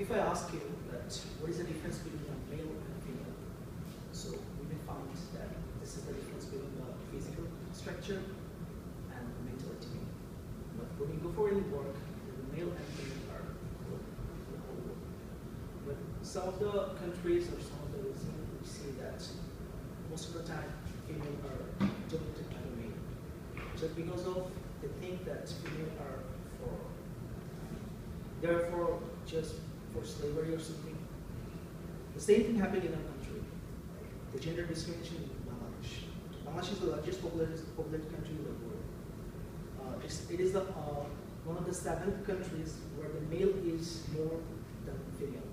if I ask you that what is the difference between a male and a female, so we may find that this is the difference between the physical structure and the mentality. But when you go for any work, the male and female are equal. But some of the countries or some of the regions, we see that most of the time female are dominated by the male. Just because of they think that female are therefore just for slavery or something. The same thing happened in our country. The gender discrimination in Bangladesh. Bangladesh is the largest populated country in the world. It is one of the 7 countries where the male is more than female.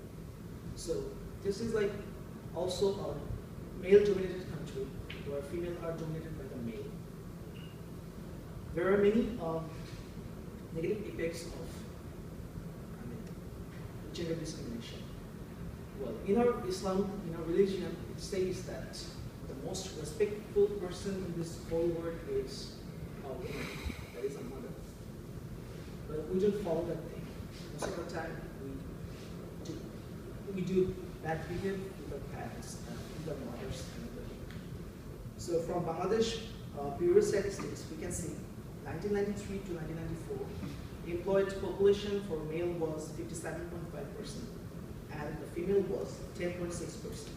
So this is like also a male-dominated country where female are dominated by the male. There are many negative effects of gender discrimination. Well, in our Islam, in our religion, it says that the most respectful person in this whole world is a woman, that is a mother. But we don't follow that thing. Most of the time, we do bad behavior with our parents, with our mothers, and everything. So from Bangladesh Bureau of Statistics, we can see 1993 to 1994, employed population for male was 57.5% and the female was 10.6%,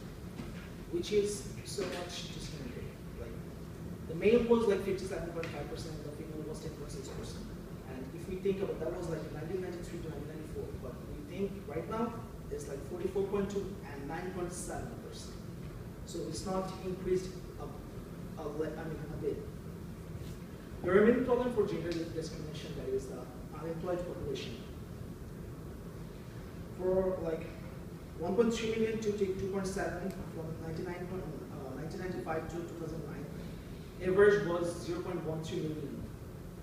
which is so much discriminated. Like the male was like 57.5% and the female was 10.6%. And if we think about that was like 1993 to 1994, but we think right now it's like 44.2 and 9.7%. So it's not increased a bit. The remaining problem for gender discrimination, that is the unemployed population. For like 1.3 million to 2.7 from 1995 to 2009, average was 0.12 million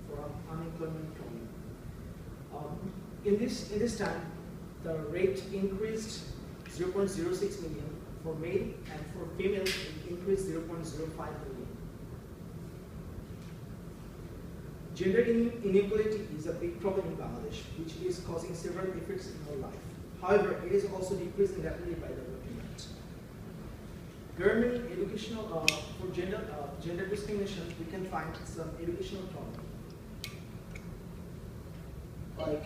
for unemployment problem. In this time, the rate increased 0.06 million for male, and for female it increased 0.05 million. Gender inequality is a big problem in Bangladesh, which is causing several effects in our life. However, it is also decreasing rapidly by the working rate. There are many educational, for gender discrimination, we can find some educational problem. Like,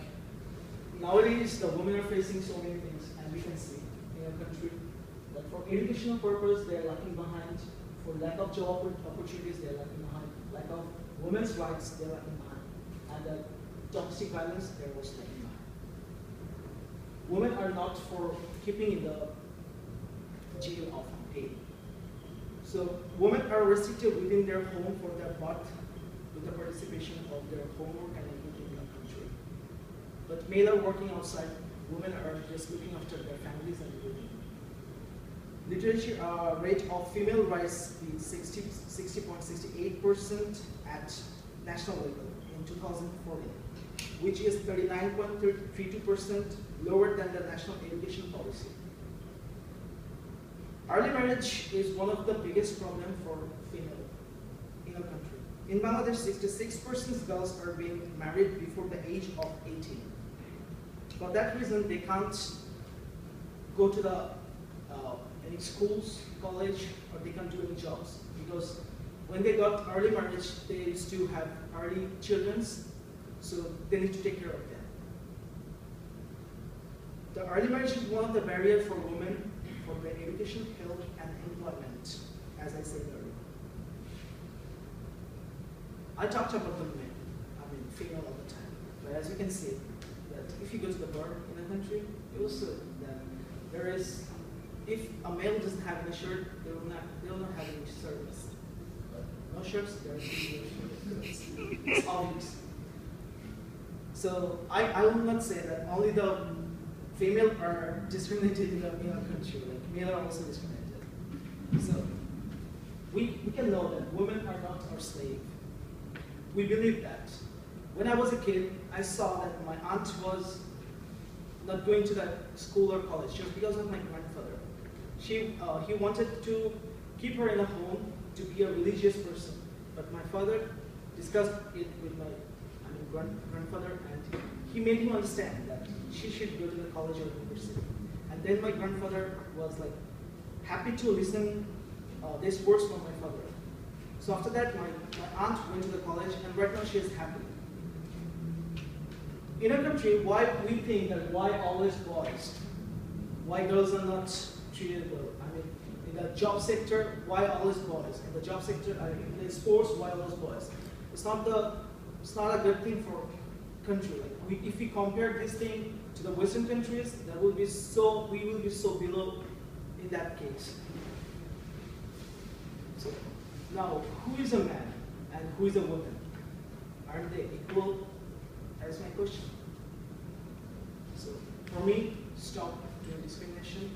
nowadays, the women are facing so many things, and we can see in our country that for educational purpose, they are lacking behind. For lack of job opportunities, they are lacking behind. Lack of women's rights, they're lacking behind. And domestic violence, they're also lacking behind. Women are not for keeping in the jail of pain. So women are restricted within their home for their birth, with the participation of their homework and everything in the country. But male are working outside, women are just looking after their families and everything. Literature rate of female rights is 60.68% at national level in 2014, which is 39.32% lower than the national education policy. Early marriage is one of the biggest problems for female in our country. In Bangladesh, 66% of girls are being married before the age of 18. For that reason, they can't go to the any schools, college, or they can't do any jobs, because when they got early marriage, they used to have early children, so they need to take care of them. The early marriage is one of the barriers for women for their education, health, and employment, as I said earlier. I talked about the men, female all the time, but as you can see, that if you go to the bar in a country, you will see that there is, if a male doesn't have any shirt, they will not have any service. But no shirts, there is no shirts. It's obvious. So I will not say that only the female are discriminated in our country, like male are also discriminated. So we can know that women are not our slave. We believe that. When I was a kid, I saw that my aunt was not going to that school or college just because of my grandfather. He wanted to keep her in a home to be a religious person, but my father discussed it with my grandfather, and he made him understand that she should go to the college or university. And then my grandfather was like happy to listen these words from my father. So after that, my aunt went to the college, and right now she is happy. In our country, why we think that why always boys? Why girls are not treated well? I mean, in the job sector, why always boys? In the job sector, in the sports, why always boys? It's not a good thing for country. Like if we compare this thing to the Western countries, we will be so below in that case. So now, who is a man and who is a woman? Aren't they equal? That is my question. So for me, stop doing discrimination.